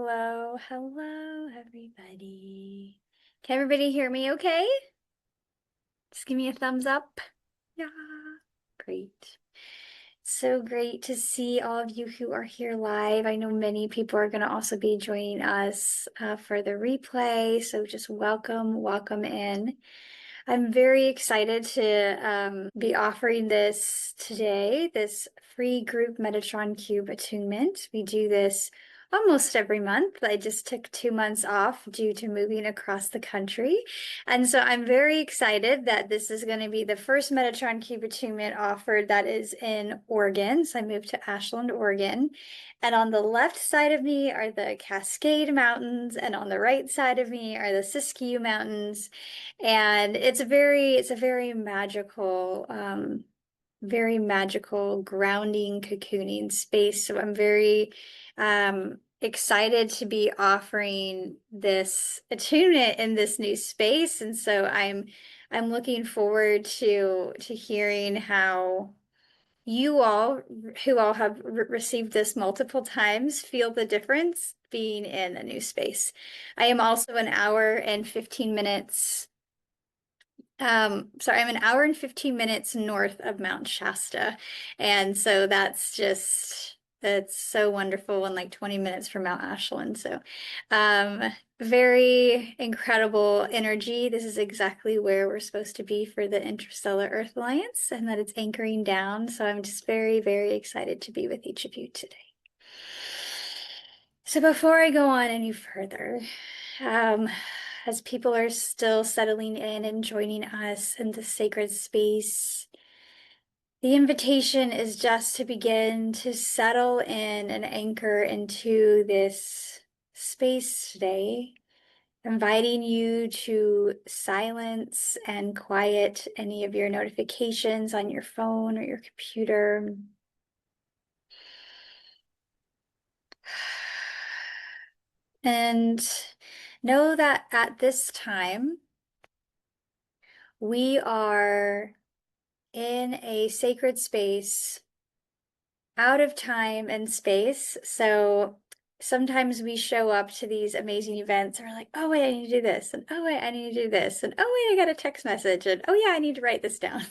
Hello, hello, everybody. Can everybody hear me okay? Just give me a thumbs up. Yeah, great. So great to see all of you who are here live. I know many people are going to also be joining us for the replay. So just welcome in. I'm very excited to be offering this today, this free group Metatron Cube attunement. We do this almost every month. I just took 2 months off due to moving across the country. And so I'm very excited that this is going to be the first Metatron Cube attunement offered that is in Oregon. So I moved to Ashland, Oregon. And on the left side of me are the Cascade Mountains, and on the right side of me are the Siskiyou Mountains. And it's a very magical grounding, cocooning space. So I'm very excited to be offering this attunement in this new space. And so I'm looking forward to hearing how you all who all have received this multiple times feel the difference being in a new space. I am also an hour and 15 minutes sorry, I'm an hour and 15 minutes north of Mount Shasta. And so that's so wonderful, and like 20 minutes from Mount Ashland. So very incredible energy. This is exactly where we're supposed to be for the Interstellar Earth Alliance, and that it's anchoring down. So I'm just very excited to be with each of you today. So before I go on any further, as people are still settling in and joining us in the sacred space, the invitation is just to begin to settle in and anchor into this space today, inviting you to silence and quiet any of your notifications on your phone or your computer. And know that at this time, we are in a sacred space, out of time and space. So sometimes we show up to these amazing events and we're like, oh, wait, I need to do this. And oh, wait, I need to do this. And oh, wait, I got a text message. And oh, yeah, I need to write this down.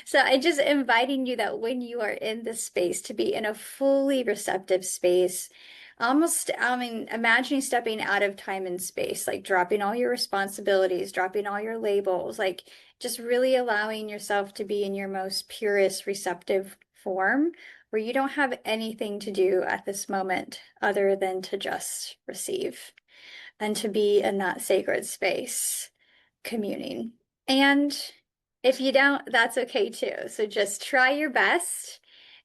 So I just inviting you that when you are in this space to be in a fully receptive space, almost, imagining stepping out of time and space, like dropping all your responsibilities, dropping all your labels, like just really allowing yourself to be in your most purest receptive form, where you don't have anything to do at this moment other than to just receive and to be in that sacred space, communing. And if you don't, that's okay too. So just try your best.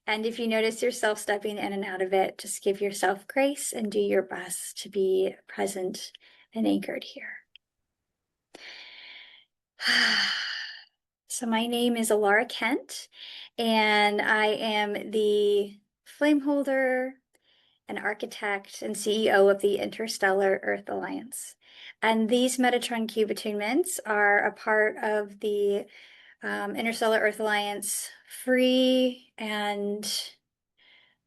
And if you notice yourself stepping in and out of it, just give yourself grace and do your best to be present and anchored here. So my name is Alara Kent, and I am the flame holder, an architect, and CEO of the Interstellar Earth Alliance. And these Metatron Cube attunements are a part of the Interstellar Earth Alliance free, and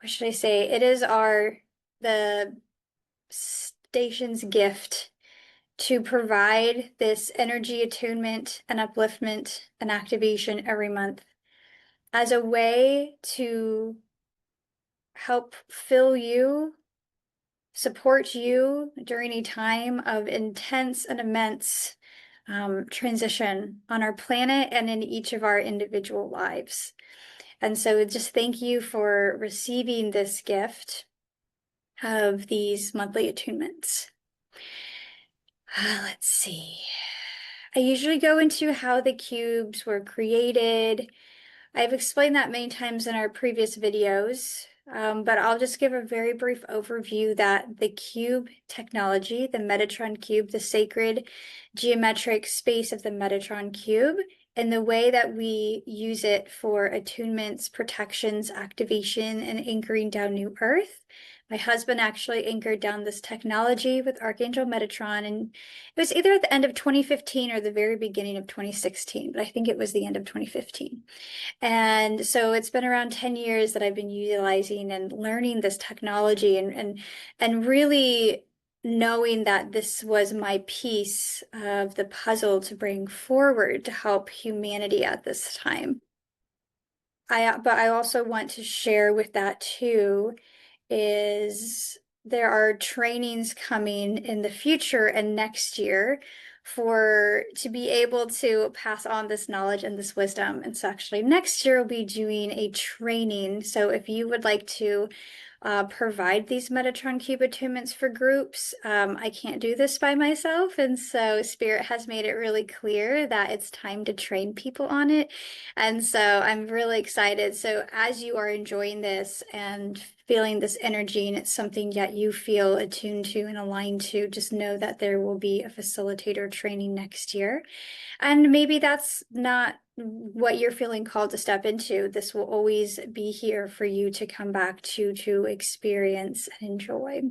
what should I say? It is the station's gift to provide this energy attunement and upliftment and activation every month as a way to help fill you, support you during a time of intense and immense transition on our planet and in each of our individual lives. And so just thank you for receiving this gift of these monthly attunements. Let's see. I usually go into how the cubes were created. I've explained that many times in our previous videos, but I'll just give a very brief overview that the cube technology, the Metatron Cube, the sacred geometric space of the Metatron Cube, and the way that we use it for attunements, protections, activation, and anchoring down new earth. My husband actually anchored down this technology with Archangel Metatron, and it was either at the end of 2015 or the very beginning of 2016, but I think it was the end of 2015. And so it's been around 10 years that I've been utilizing and learning this technology and really knowing that this was my piece of the puzzle to bring forward to help humanity at this time. But I also want to share with that too is there are trainings coming in the future and next year to be able to pass on this knowledge and this wisdom. And so actually next year we'll be doing a training. So if you would like to provide these Metatron Cube attunements for groups, I can't do this by myself. And so Spirit has made it really clear that it's time to train people on it. And so I'm really excited. So as you are enjoying this and feeling this energy and it's something that you feel attuned to and aligned to, just know that there will be a facilitator training next year. And maybe that's not what you're feeling called to step into. This will always be here for you to come back to experience and enjoy.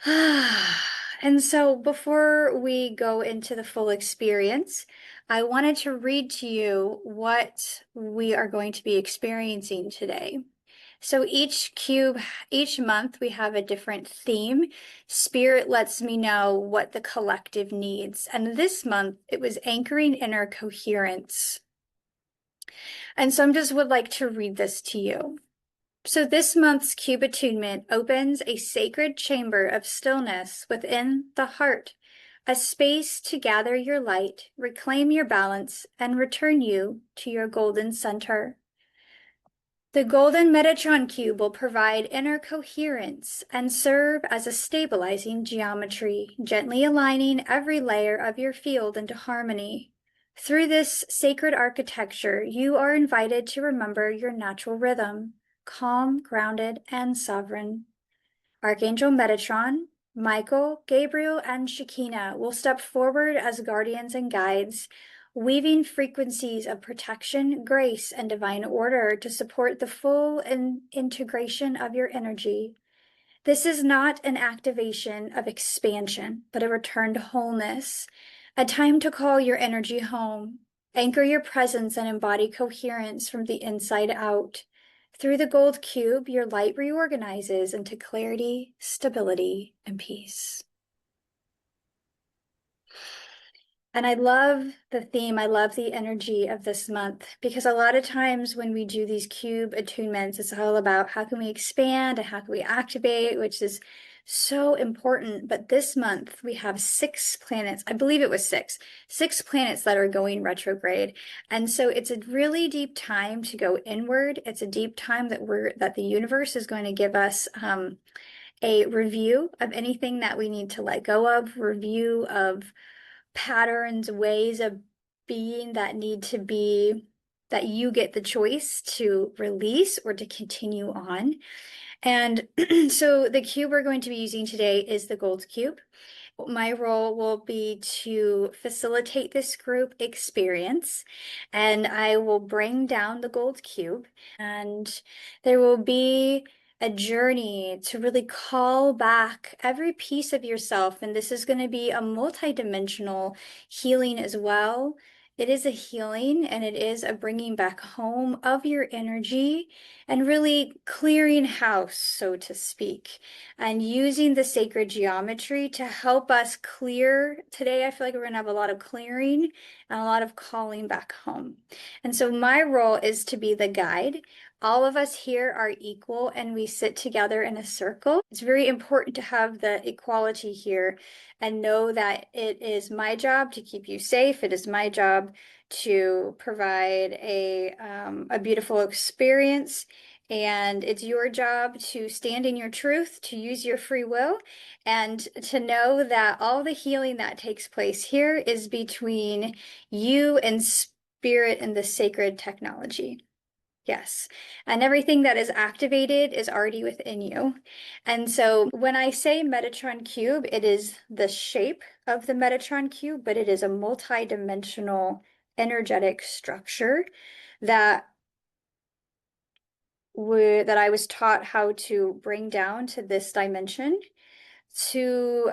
And so before we go into the full experience, I wanted to read to you what we are going to be experiencing today. So each month we have a different theme. Spirit lets me know what the collective needs. And this month it was anchoring inner coherence. And so I just would like to read this to you. So this month's Cube Attunement opens a sacred chamber of stillness within the heart, a space to gather your light, reclaim your balance, and return you to your golden center. The Golden Metatron Cube will provide inner coherence and serve as a stabilizing geometry, gently aligning every layer of your field into harmony. Through this sacred architecture, you are invited to remember your natural rhythm, calm, grounded, and sovereign. Archangel Metatron, Michael, Gabriel, and Shekinah will step forward as guardians and guides, weaving frequencies of protection, grace, and divine order to support the full integration of your energy. This is not an activation of expansion, but a return to wholeness, a time to call your energy home, anchor your presence, and embody coherence from the inside out. Through the gold cube, your light reorganizes into clarity, stability, and peace. And I love the theme, I love the energy of this month, because a lot of times when we do these cube attunements, it's all about how can we expand and how can we activate, which is so important. But this month we have 6 planets, I believe it was 6 planets that are going retrograde. And so it's a really deep time to go inward. It's a deep time that the universe is going to give us a review of anything that we need to let go of, review of patterns, ways of being that need to be, that you get the choice to release or to continue on. And so the cube we're going to be using today is the gold cube. My role will be to facilitate this group experience, and I will bring down the gold cube, and there will be a journey to really call back every piece of yourself. And this is going to be a multidimensional healing as well. It is a healing and it is a bringing back home of your energy and really clearing house, so to speak, and using the sacred geometry to help us clear. Today, I feel like we're going to have a lot of clearing and a lot of calling back home. And so my role is to be the guide. All of us here are equal and we sit together in a circle. It's very important to have the equality here and know that it is my job to keep you safe. It is my job to provide a beautiful experience. And it's your job to stand in your truth, to use your free will, and to know that all the healing that takes place here is between you and spirit and the sacred technology. Yes. And everything that is activated is already within you. And so when I say Metatron Cube, it is the shape of the Metatron Cube, but it is a multi-dimensional energetic structure that that I was taught how to bring down to this dimension to,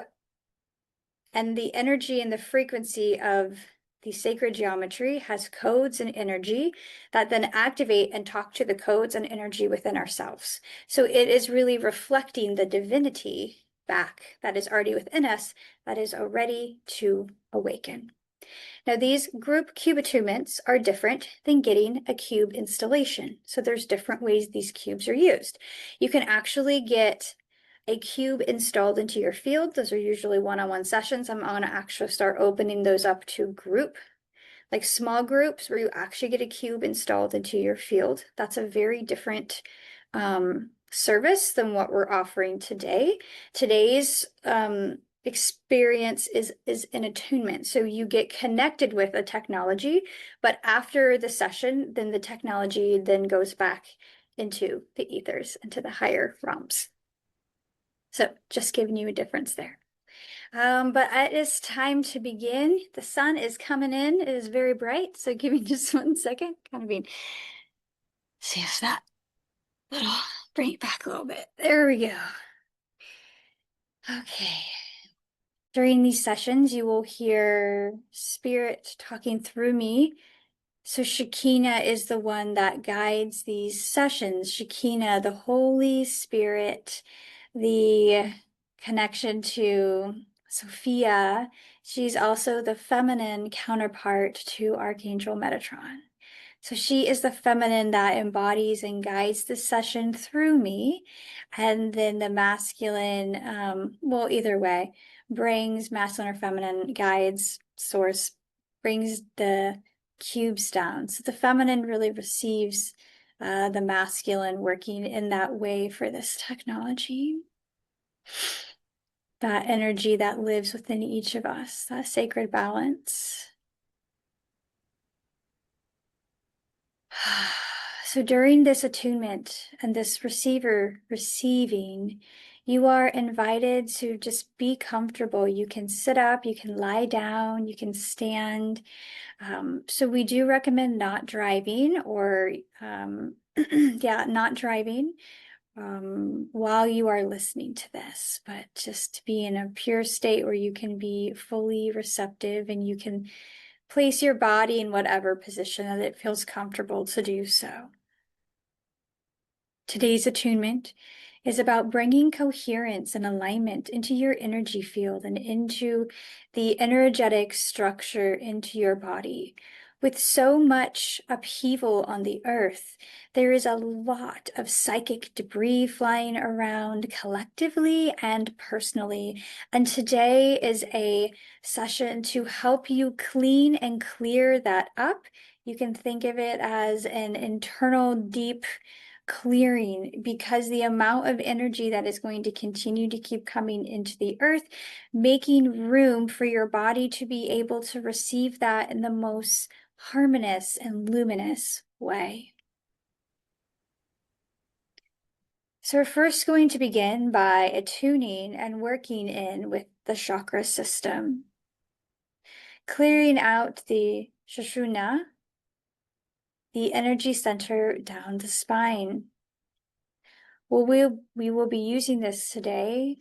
and the energy and the frequency of the sacred geometry has codes and energy that then activate and talk to the codes and energy within ourselves. So it is really reflecting the divinity back that is already within us, that is already to awaken. Now, these group cube attunements are different than getting a cube installation. So there's different ways these cubes are used. You can actually get a cube installed into your field. Those are usually one-on-one sessions. I'm going to actually start opening those up to group, like small groups where you actually get a cube installed into your field. That's a very different service than what we're offering today. Today's experience is an attunement. So you get connected with a technology, but after the session, then the technology then goes back into the ethers, into the higher realms. So just giving you a difference there. But it is time to begin. The sun is coming in. It is very bright. So give me just 1 second. Kind of being, see if that little, bring it back a little bit. There we go. Okay. During these sessions, you will hear spirit talking through me. So Shekinah is the one that guides these sessions. Shekinah, the Holy Spirit, the connection to Sophia. She's also the feminine counterpart to Archangel Metatron. So she is the feminine that embodies and guides the session through me. And then the masculine, well, either way, brings masculine or feminine guides, source, brings the cubes down. So the feminine really receives the masculine working in that way for this technology. That energy that lives within each of us, that sacred balance. So during this attunement and this receiver receiving, you are invited to just be comfortable. You can sit up, you can lie down, you can stand. So we do recommend not driving or, yeah, not driving while you are listening to this, but just to be in a pure state where you can be fully receptive and you can place your body in whatever position that it feels comfortable to do so. Today's attunement is about bringing coherence and alignment into your energy field and into the energetic structure into your body. With so much upheaval on the earth, there is a lot of psychic debris flying around collectively and personally. And today is a session to help you clean and clear that up. You can think of it as an internal deep clearing, because the amount of energy that is going to continue to keep coming into the earth, making room for your body to be able to receive that in the most harmonious and luminous way. So we're first going to begin by attuning and working in with the chakra system, clearing out the Sushumna, the energy center down the spine. Well, we will be using this today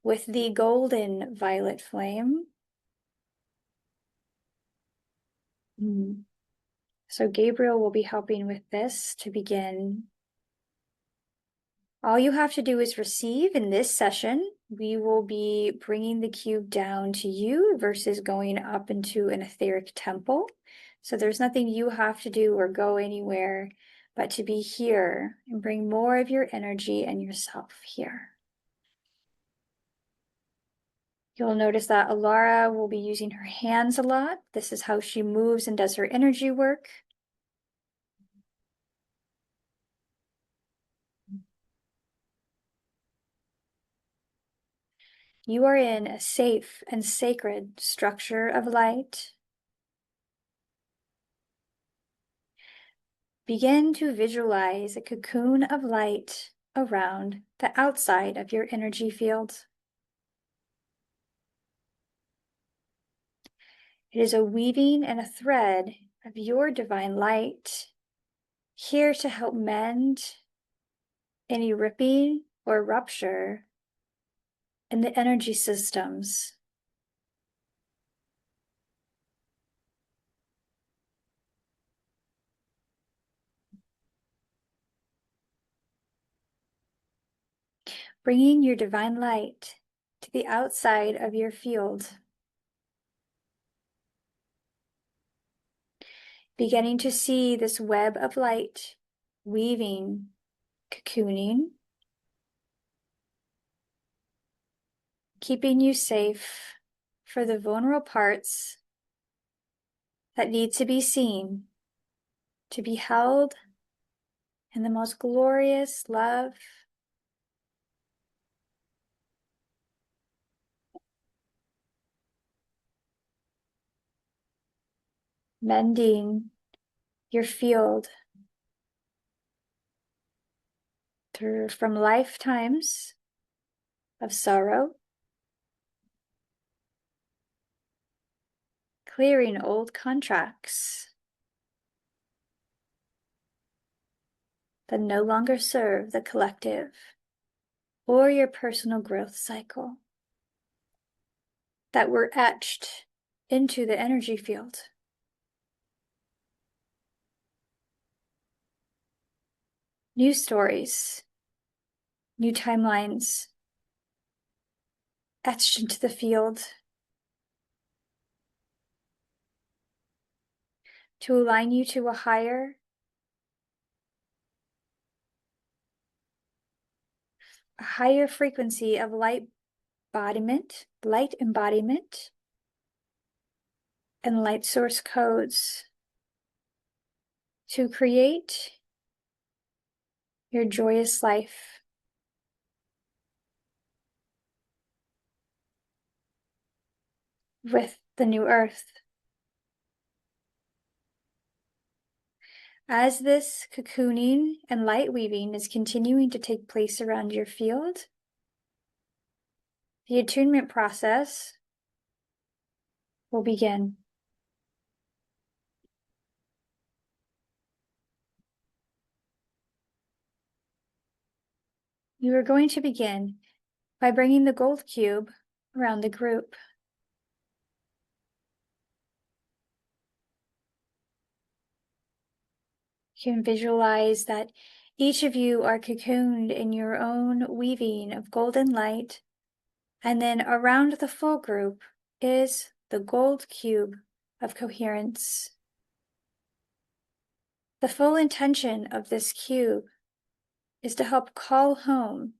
with the golden violet flame. So Gabriel will be helping with this to begin. All you have to do is receive in this session. We will be bringing the cube down to you versus going up into an etheric temple. So there's nothing you have to do or go anywhere, but to be here and bring more of your energy and yourself here. You'll notice that Alara will be using her hands a lot. This is how she moves and does her energy work. You are in a safe and sacred structure of light. begin to visualize a cocoon of light around the outside of your energy field. It is a weaving and a thread of your divine light, here to help mend any ripping or rupture in the energy systems. Bringing your divine light to the outside of your field. Beginning to see this web of light weaving, cocooning, keeping you safe for the vulnerable parts that need to be seen, to be held in the most glorious love, mending your field from lifetimes of sorrow, clearing old contracts that no longer serve the collective or your personal growth cycle, that were etched into the energy field. New stories, new timelines etched into the field to align you to a higher, frequency of light embodiment, and light source codes to create your joyous life. With the new earth. As this cocooning and light weaving is continuing to take place around your field, the attunement process will begin. You are going to begin by bringing the gold cube around the group. You can visualize that each of you are cocooned in your own weaving of golden light, and then around the full group is the gold cube of coherence. The full intention of this cube is to help call home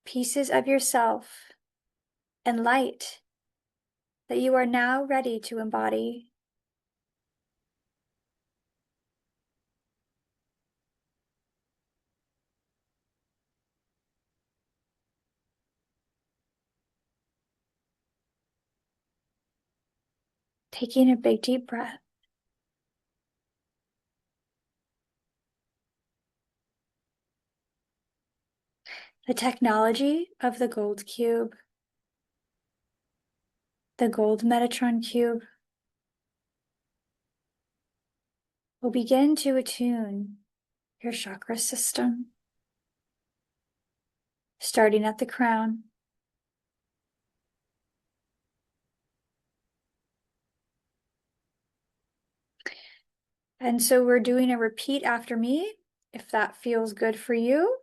pieces of yourself and light that you are now ready to embody. Taking a big deep breath. The technology of the gold cube, the Golden Metatron Cube, will begin to attune your chakra system, starting at the crown. And so we're doing a repeat after me, if that feels good for you.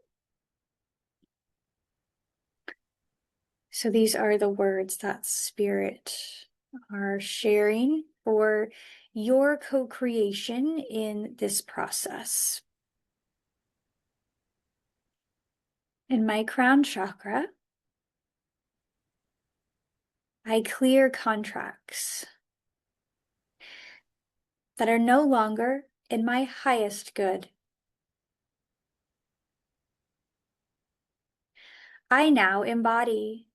So these are the words that Spirit are sharing for your co-creation in this process. In my crown chakra, I clear contracts that are no longer in my highest good. I now embody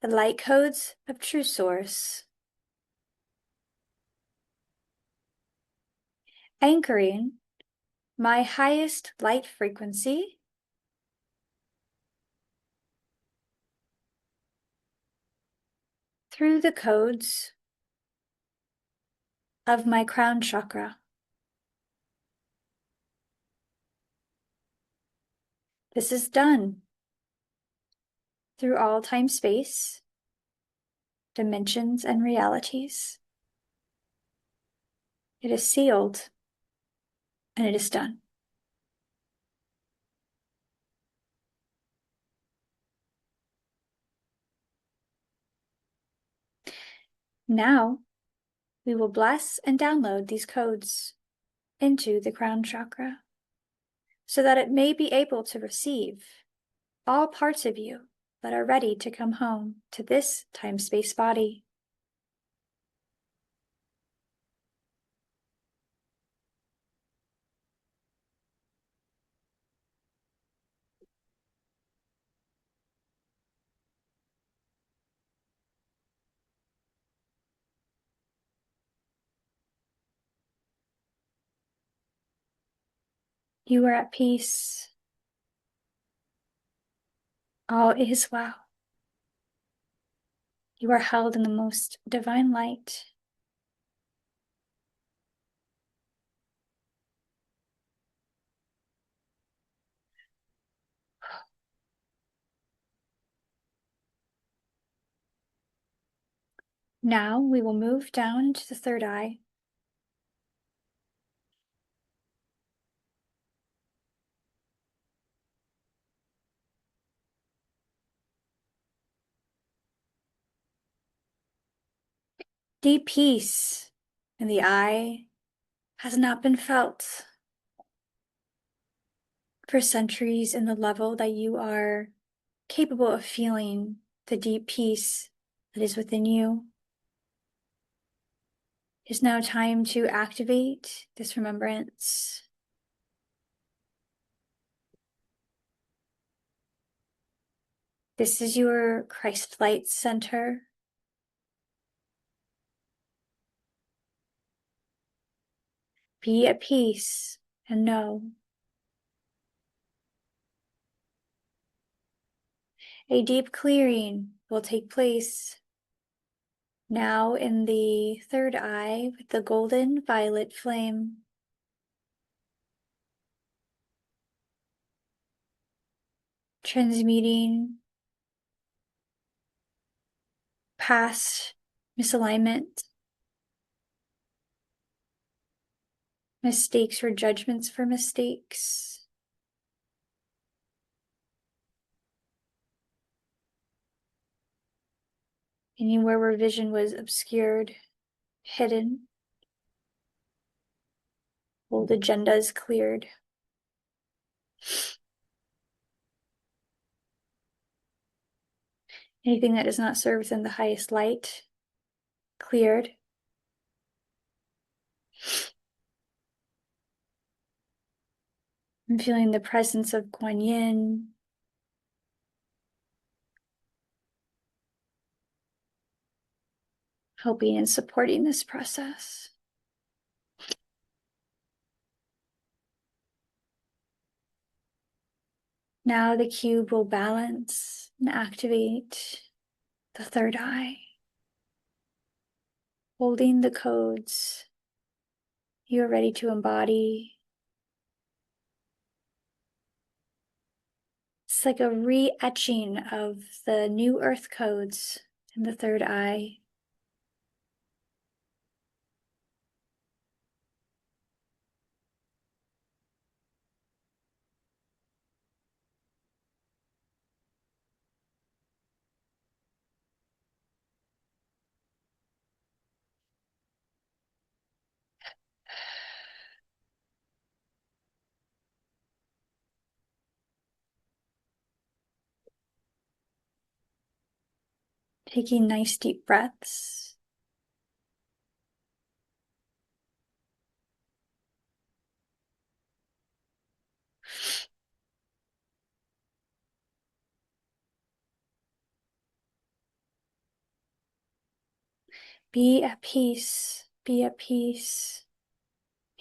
the light codes of True Source, anchoring my highest light frequency through the codes of my crown chakra. This is done through all time, space, dimensions, and realities. It is sealed and it is done. Now, we will bless and download these codes into the crown chakra so that it may be able to receive all parts of you that are ready to come home to this time-space body. You are at peace. All is well. You are held in the most divine light. Now we will move down into the third eye. Deep peace in the eye has not been felt for centuries in the level that you are capable of feeling the deep peace that is within you. It is now time to activate this remembrance. This is your Christ light center. Be at peace and know a deep clearing will take place now in the third eye with the golden violet flame. Transmuting past misalignment, mistakes or judgments for mistakes, anywhere where vision was obscured, hidden, old agendas cleared. Anything that does not serve within the highest light, cleared. I'm feeling the presence of Guan Yin, helping and supporting this process. Now the cube will balance and activate the third eye, holding the codes you are ready to embody. It's like a re-etching of the new earth codes in the third eye. Taking nice deep breaths. Be at peace, be at peace,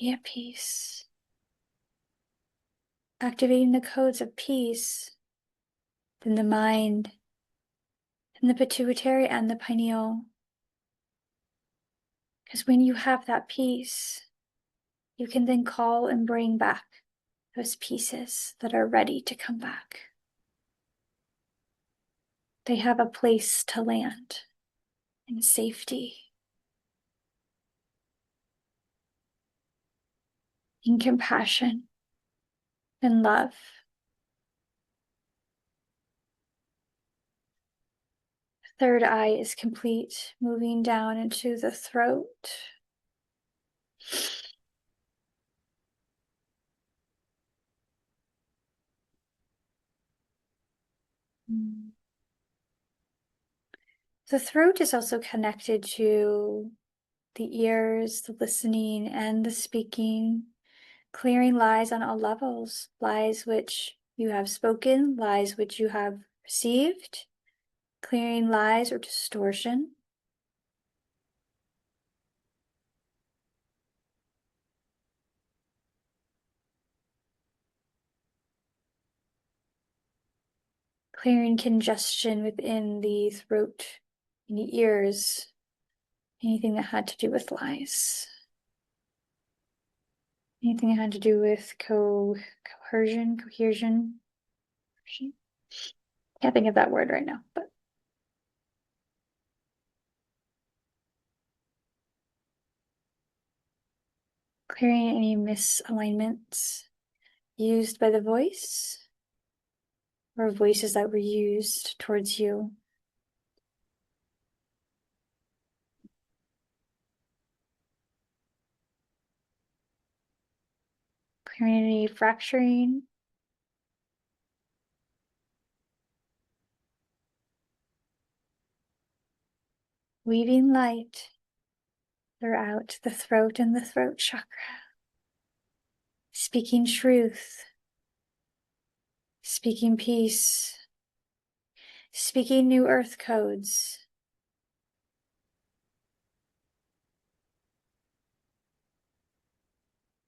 Be at peace. Activating the codes of peace in the mind, in the pituitary and the pineal. Because when you have that peace, you can then call and bring back those pieces that are ready to come back. They have a place to land in safety, in compassion, in love. Third eye is complete, moving down into the throat. The throat is also connected to the ears, the listening, and the speaking, clearing lies on all levels, lies which you have spoken, lies which you have received, clearing lies or distortion. Clearing congestion within the throat, in the ears, anything that had to do with lies. Anything that had to do with cohesion. Can't think of that word right now, but clearing any misalignments used by the voice or voices that were used towards you. Clearing any fracturing. Weaving light throughout the throat and the throat chakra. Speaking truth. Speaking peace. Speaking new earth codes.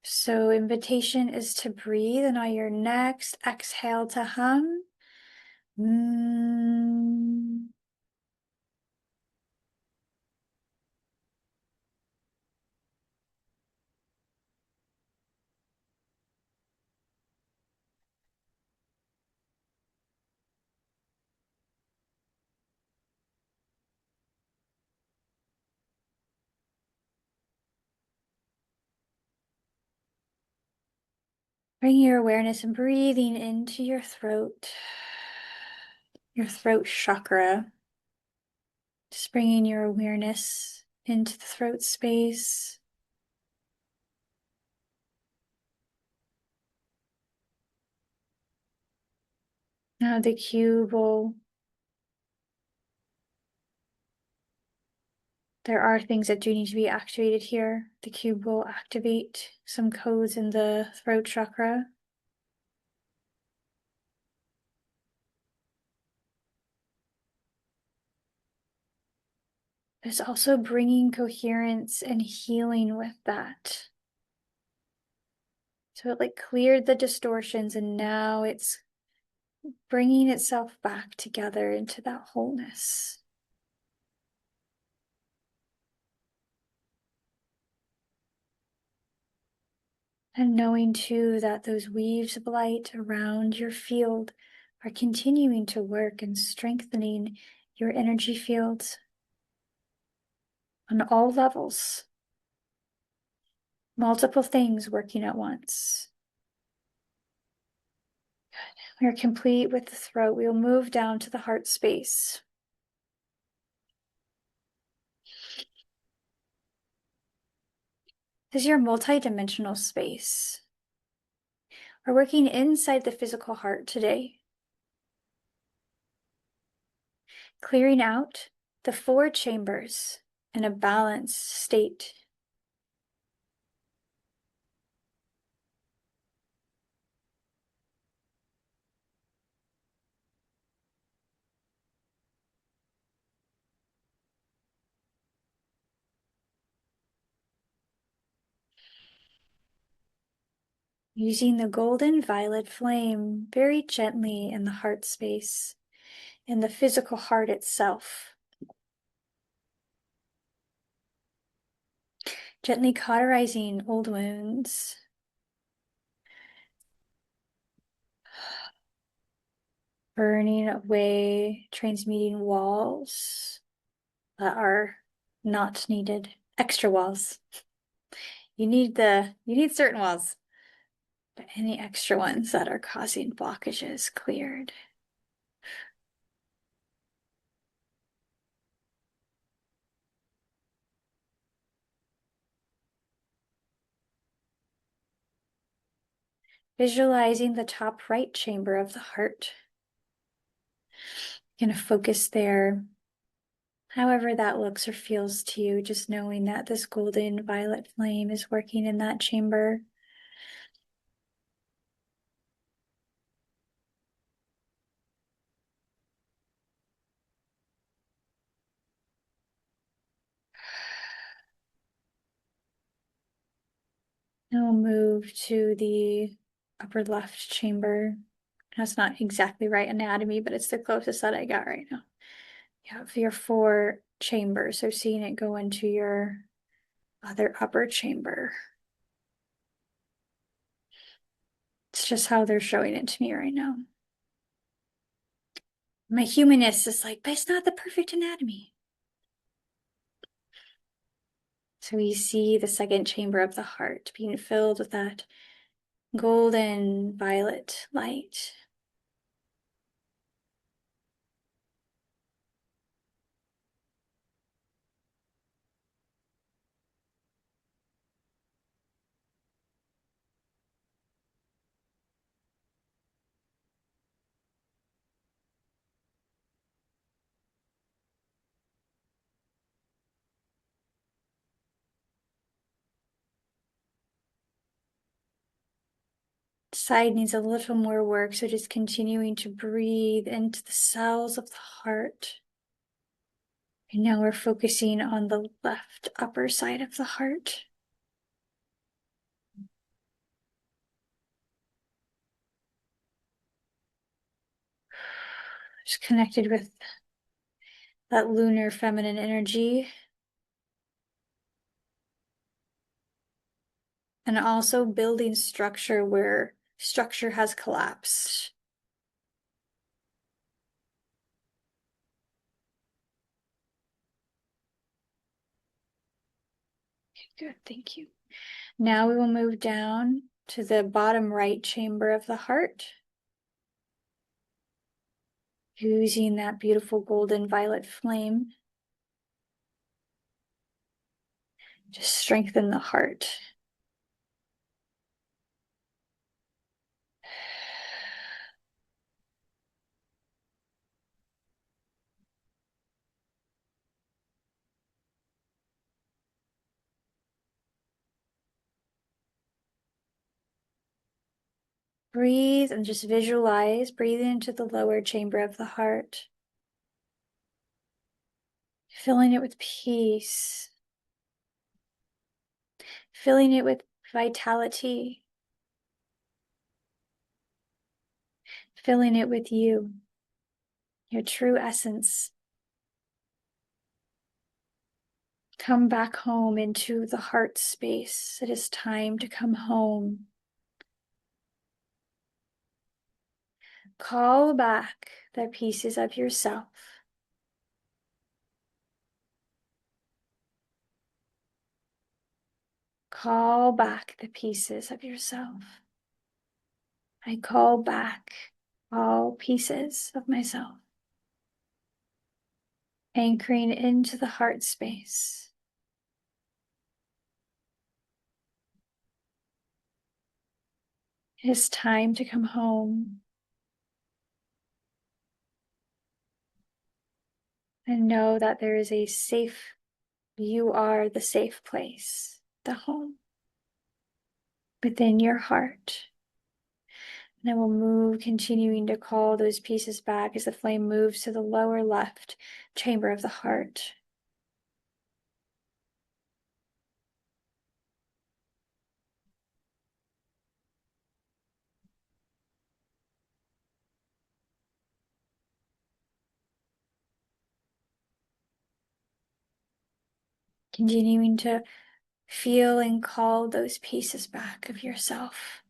So invitation is to breathe, and on your next exhale to hum. Bring your awareness and breathing into your throat chakra. Just bringing your awareness into the throat space. Now the cube will, there are things that do need to be activated here. The cube will activate some codes in the throat chakra. It's also bringing coherence and healing with that. So it like cleared the distortions, and now it's bringing itself back together into that wholeness. And knowing too that those weaves of light around your field are continuing to work and strengthening your energy fields on all levels. Multiple things working at once. Good. We are complete with the throat. We will move down to the heart space. This is your multi-dimensional space. We're working inside the physical heart today. Clearing out the 4 chambers in a balanced state. using the golden violet flame very gently in the heart space, in the physical heart itself. Gently cauterizing old wounds. Burning away, transmuting walls that are not needed. Extra walls. You need certain walls, but any extra ones that are causing blockages cleared. Visualizing the top right chamber of the heart. You're gonna focus there. However that looks or feels to you, just knowing that this golden violet flame is working in that chamber. Now we'll move to the upper left chamber. That's not exactly right anatomy, but it's the closest that I got right now. You have your 4 chambers, so seeing it go into your other upper chamber. It's just how they're showing it to me right now. My humanness is like, but it's not the perfect anatomy. So we see the 2nd chamber of the heart being filled with that golden violet light. Side needs a little more work, so just continuing to breathe into the cells of the heart. And now we're focusing on the left upper side of the heart. Just connected with that lunar feminine energy. And also building structure where structure has collapsed. Good, thank you. Now we will move down to the bottom right chamber of the heart. Using that beautiful golden violet flame. Just strengthen the heart. Breathe and just visualize breathing into the lower chamber of the heart. Filling it with peace. Filling it with vitality. Filling it with you, your true essence. Come back home into the heart space. It is time to come home. Call back the pieces of yourself. Call back the pieces of yourself. I call back all pieces of myself. Anchoring into the heart space. It is time to come home. And know that there is a safe, you are the safe place, the home within your heart. And I will move, continuing to call those pieces back as the flame moves to the lower left chamber of the heart. Continuing to feel and call those pieces back of yourself.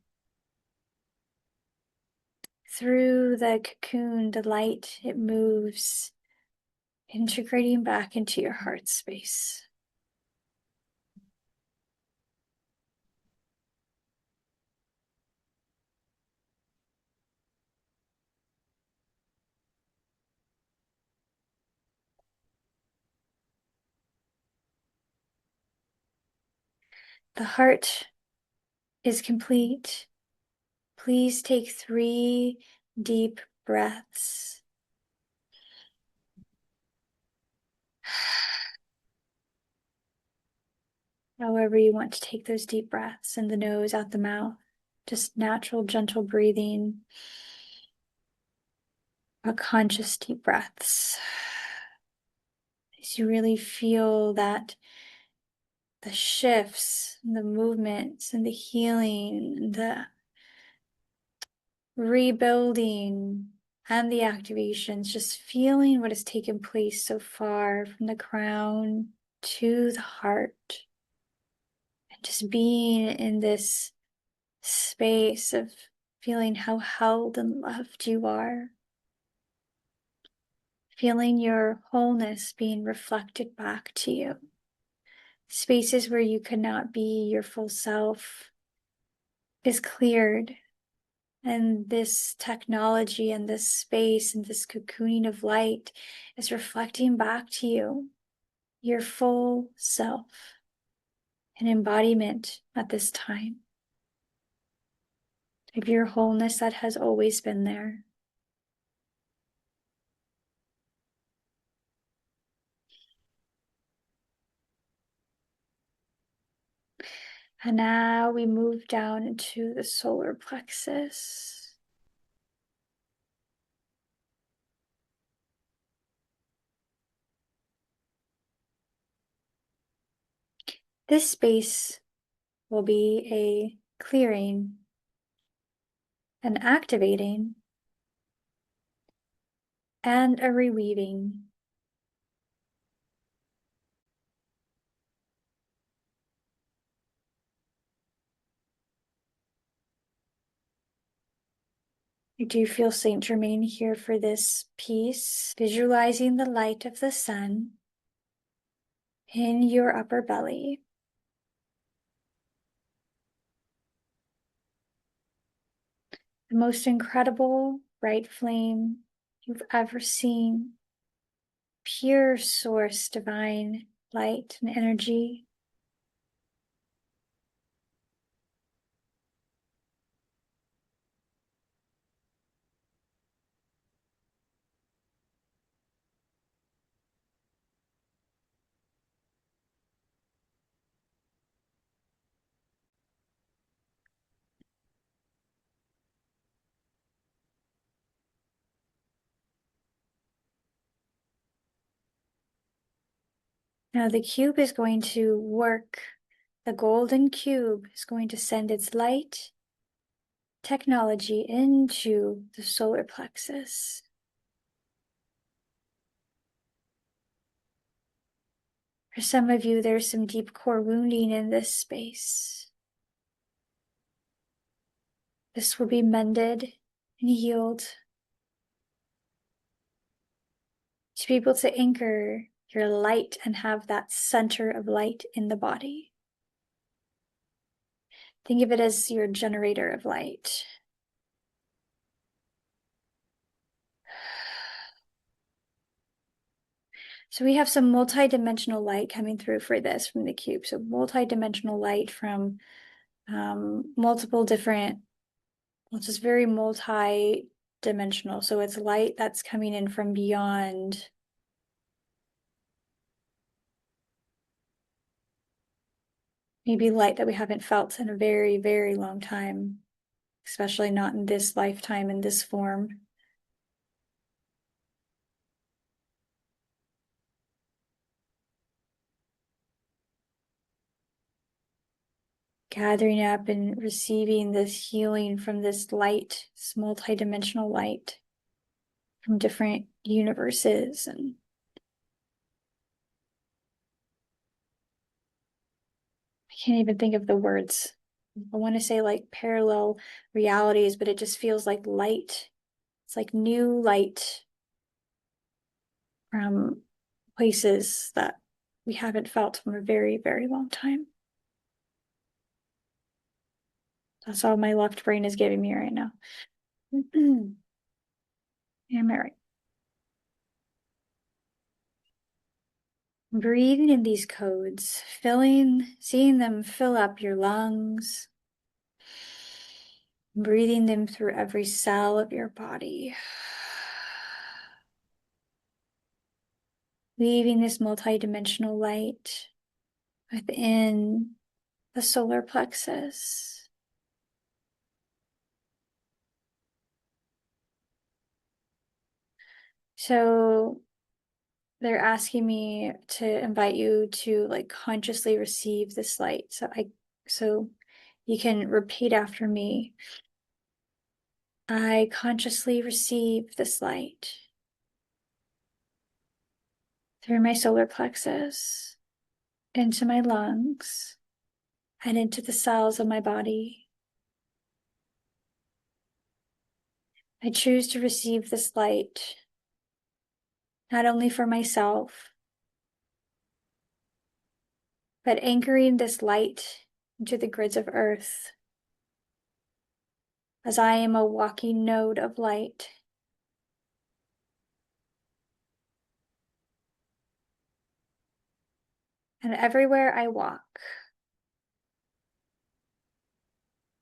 Through the cocoon, the light, it moves, integrating back into your heart space. The heart is complete. Please take 3 deep breaths. However you want to take those deep breaths, in the nose, out the mouth. Just natural, gentle breathing, but conscious deep breaths. As you really feel that the shifts, the movements, and the healing, the rebuilding, and the activations, just feeling what has taken place so far from the crown to the heart. And just being in this space of feeling how held and loved you are. Feeling your wholeness being reflected back to you. Spaces where you could not be your full self is cleared. And this technology and this space and this cocooning of light is reflecting back to you your full self, an embodiment at this time of your wholeness that has always been there. And now we move down into the solar plexus. This space will be a clearing, an activating, and a reweaving. I do feel Saint Germain here for this piece, visualizing the light of the sun in your upper belly. The most incredible bright flame you've ever seen. Pure source, divine light and energy. Now the cube is going to work. The golden cube is going to send its light technology into the solar plexus. For some of you, there's some deep core wounding in this space. This will be mended and healed to be able to anchor your light and have that center of light in the body. Think of it as your generator of light. So we have some multi-dimensional light coming through for this from the cube. So multi-dimensional light from multiple different, well, it's just very multi-dimensional. So it's light that's coming in from beyond. Maybe light that we haven't felt in a very, very long time, especially not in this lifetime, in this form. Gathering up and receiving this healing from this light, this multi-dimensional light from different universes. And can't even think of the words. I want to say like parallel realities, but it just feels like light. It's like new light from places that we haven't felt from a very, very long time. That's all my left brain is giving me right now. Am I right? Breathing in these codes, seeing them fill up your lungs, breathing them through every cell of your body. Leaving this multidimensional light within the solar plexus. So they're asking me to invite you to like consciously receive this light. So you can repeat after me. I consciously receive this light through my solar plexus, into my lungs, and into the cells of my body. I choose to receive this light not only for myself, but anchoring this light into the grids of earth, as I am a walking node of light. And everywhere I walk,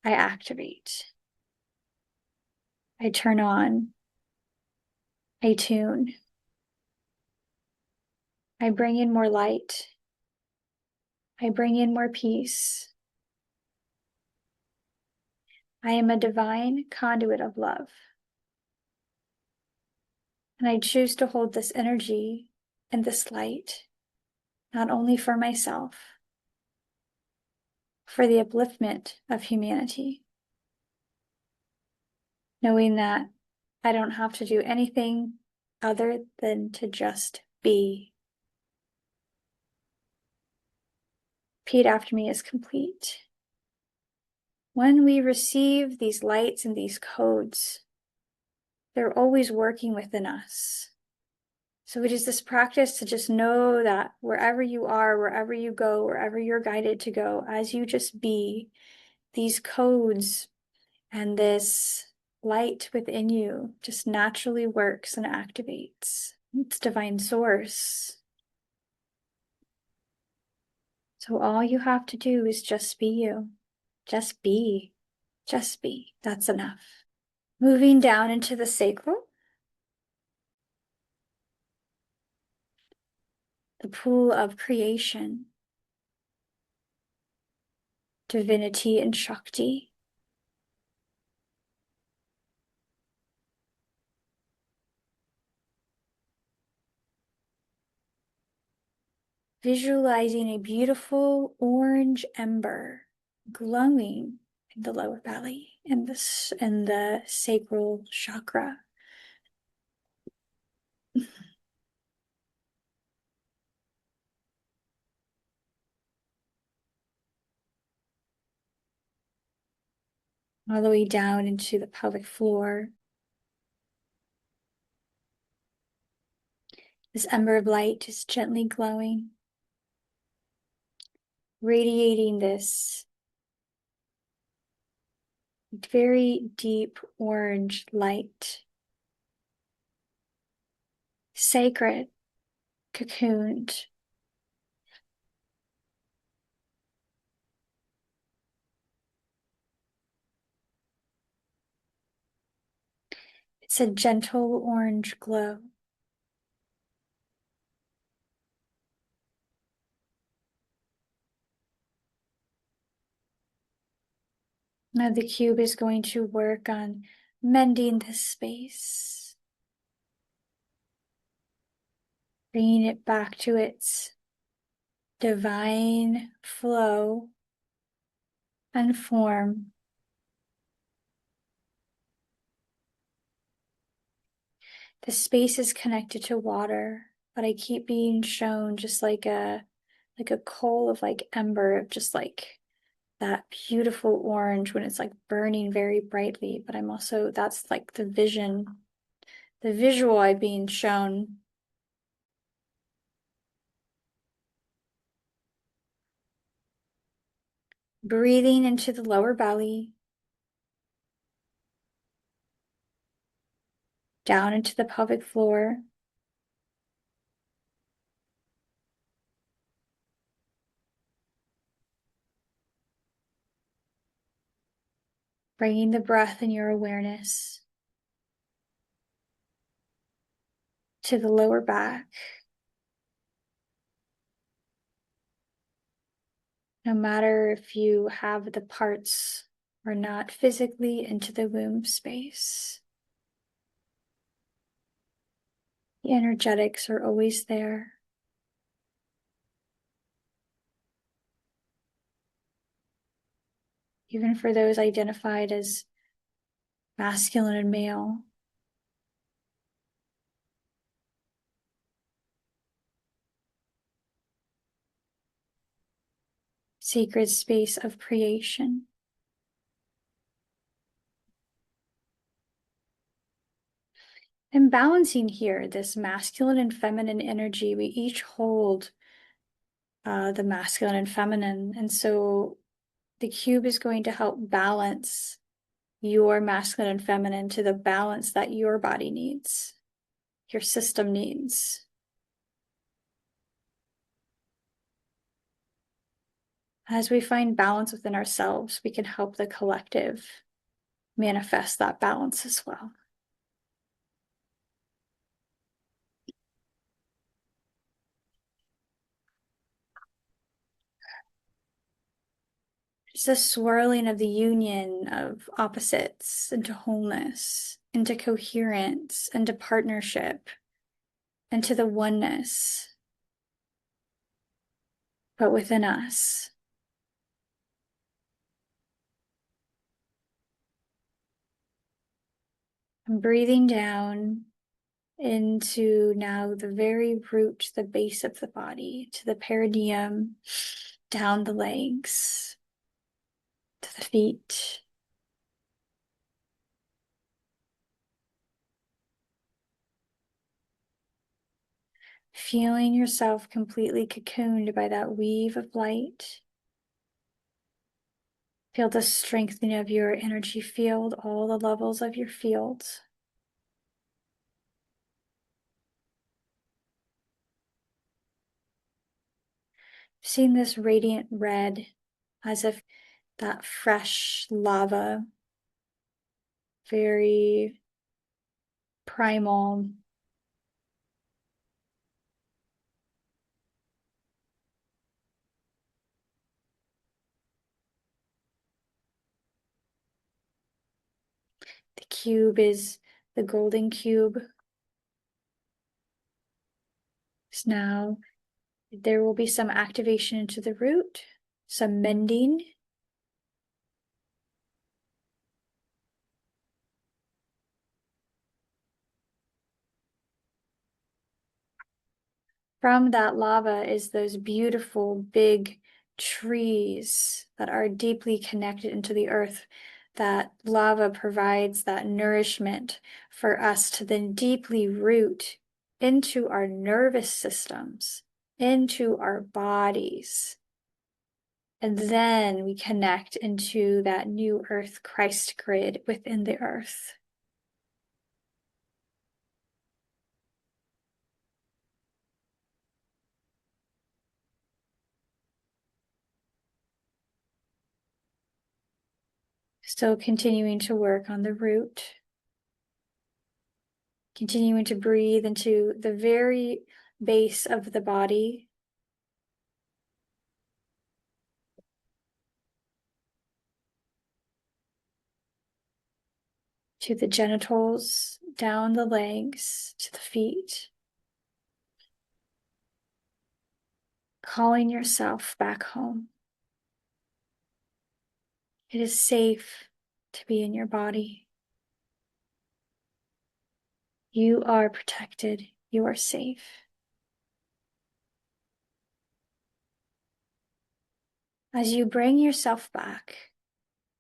I activate, I turn on, I tune, I bring in more light, I bring in more peace. I am a divine conduit of love. And I choose to hold this energy and this light, not only for myself, for the upliftment of humanity, knowing that I don't have to do anything other than to just be. Repeat after me is complete. When we receive these lights and these codes, they're always working within us. So it is this practice to just know that wherever you are, wherever you go, wherever you're guided to go, as you just be, these codes and this light within you just naturally works and activates. It's divine source. So all you have to do is just be you. Just be. Just be. That's enough. Moving down into the sacral, the pool of creation, divinity, and Shakti. Visualizing a beautiful orange ember glowing in the lower belly and the sacral chakra. All the way down into the pelvic floor. This ember of light is gently glowing, radiating this very deep orange light. Sacred, cocooned. It's a gentle orange glow. Now the cube is going to work on mending this space, bringing it back to its divine flow and form. The space is connected to water, but I keep being shown just like a like a coal of like ember of just like that beautiful orange when it's like burning very brightly. But I'm also, that's like the vision, the visual I'm being shown. Breathing into the lower belly, down into the pelvic floor. Bringing the breath and your awareness to the lower back. No matter if you have the parts or not physically into the womb space. The energetics are always there. Even for those identified as masculine and male. Sacred space of creation. And balancing here, this masculine and feminine energy, we each hold the masculine and feminine. And so the cube is going to help balance your masculine and feminine to the balance that your body needs, your system needs. As we find balance within ourselves, we can help the collective manifest that balance as well. It's a swirling of the union of opposites into wholeness, into coherence, into partnership, into the oneness, but within us. I'm breathing down into now the very root, the base of the body, to the perineum, down the legs, to the feet. Feeling yourself completely cocooned by that weave of light. Feel the strengthening of your energy field, all the levels of your fields. Seeing this radiant red as if that fresh lava, very primal. The cube is the golden cube. So now there will be some activation into the root, some mending. From that lava is those beautiful big trees that are deeply connected into the earth. That lava provides that nourishment for us to then deeply root into our nervous systems, into our bodies. And then we connect into that new earth Christ grid within the earth. Still continuing to work on the root. Continuing to breathe into the very base of the body. To the genitals, down the legs, to the feet. Calling yourself back home. It is safe to be in your body. You are protected. You are safe. As you bring yourself back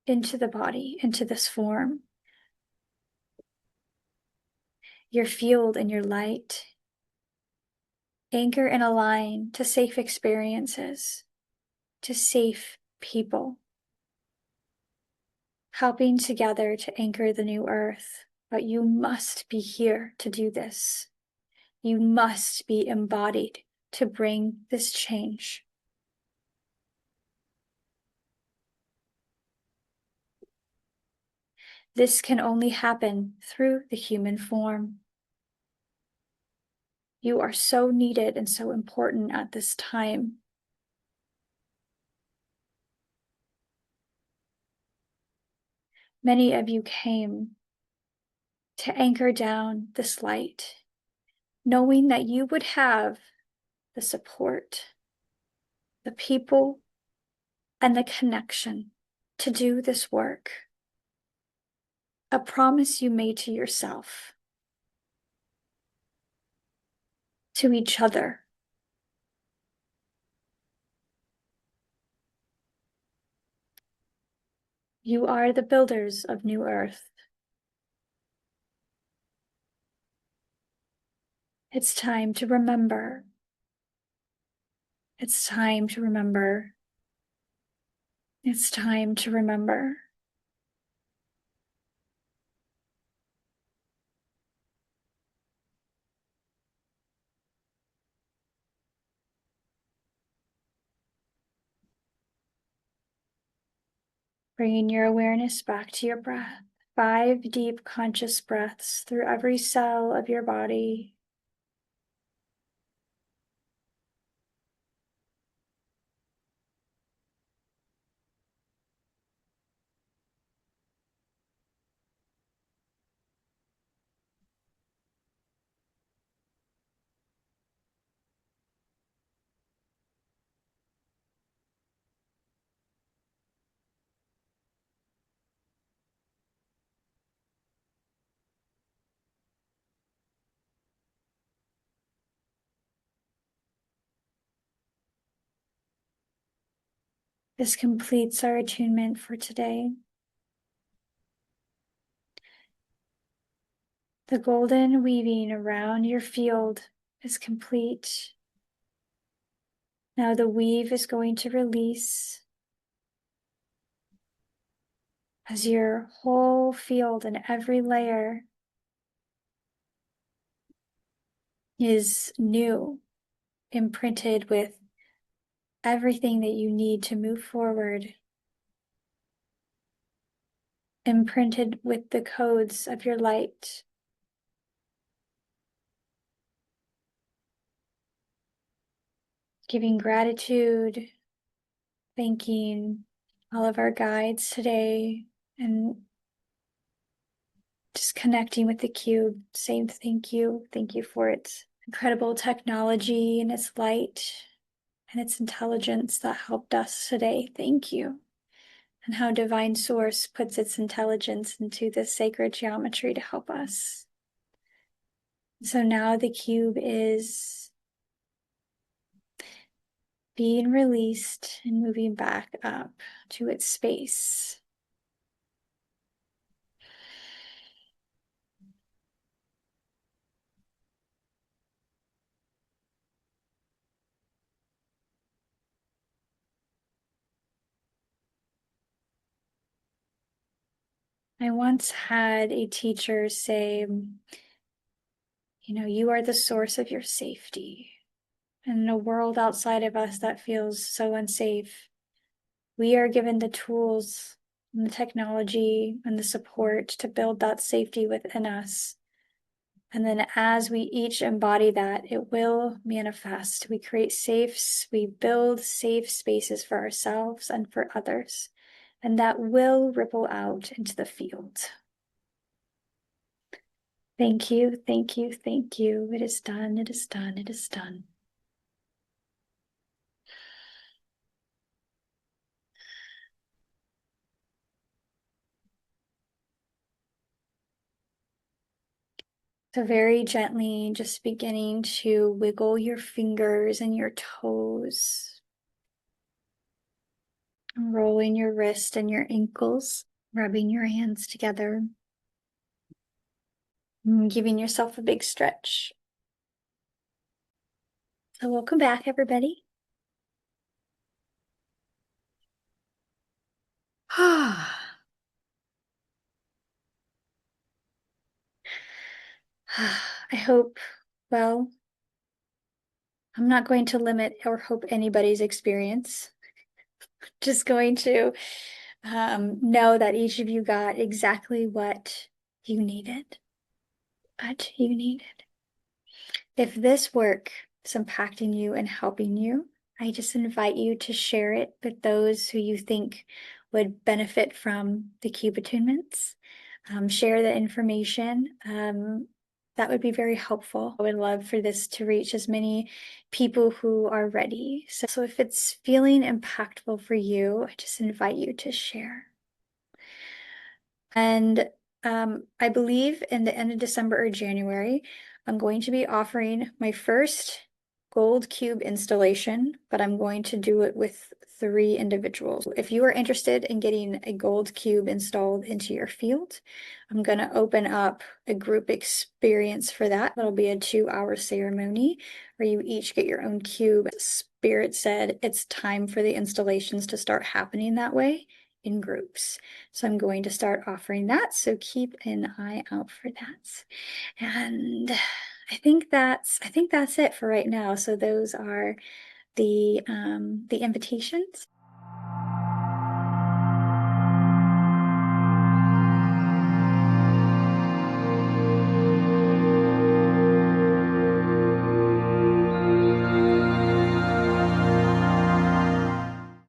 into the body, into this form, your field and your light, anchor and align to safe experiences, to safe people, helping together to anchor the new earth. But you must be here to do this. You must be embodied to bring this change. This can only happen through the human form. You are so needed and so important at this time. Many of you came to anchor down this light, knowing that you would have the support, the people, and the connection to do this work. A promise you made to yourself, to each other. You are the builders of New Earth. It's time to remember. It's time to remember. It's time to remember. Bringing your awareness back to your breath. 5 deep conscious breaths through every cell of your body. This completes our attunement for today. The golden weaving around your field is complete. Now the weave is going to release as your whole field and every layer is new, imprinted with everything that you need to move forward, imprinted with the codes of your light. Giving gratitude, thanking all of our guides today, and just connecting with the cube, saying thank you. Thank you for its incredible technology and its light and its intelligence that helped us today. Thank you. And how Divine Source puts its intelligence into this sacred geometry to help us. So now the cube is being released and moving back up to its space. I once had a teacher say, you are the source of your safety. And in a world outside of us that feels so unsafe, we are given the tools and the technology and the support to build that safety within us. And then as we each embody that, it will manifest. We build safe spaces for ourselves and for others. And that will ripple out into the field. Thank you, thank you, thank you. It is done, it is done, it is done. So very gently, just beginning to wiggle your fingers and your toes. Rolling your wrist and your ankles, rubbing your hands together, and giving yourself a big stretch. So welcome back, everybody. I hope, well, I'm not going to limit or hope anybody's experience. Just going to know that each of you got exactly what you needed. What you needed. If this work is impacting you and helping you, I just invite you to share it with those who you think would benefit from the cube attunements. Share the information. That would be very helpful. I would love for this to reach as many people who are ready. So if it's feeling impactful for you, I just invite you to share. And I believe in the end of December or January, I'm going to be offering my first gold cube installation, but I'm going to do it with 3 individuals. If you are interested in getting a gold cube installed into your field, I'm going to open up a group experience for that. That'll be a 2-hour ceremony where you each get your own cube. Spirit said it's time for the installations to start happening that way in groups. So I'm going to start offering that. So keep an eye out for that. And I think that's it for right now. So those are the invitations.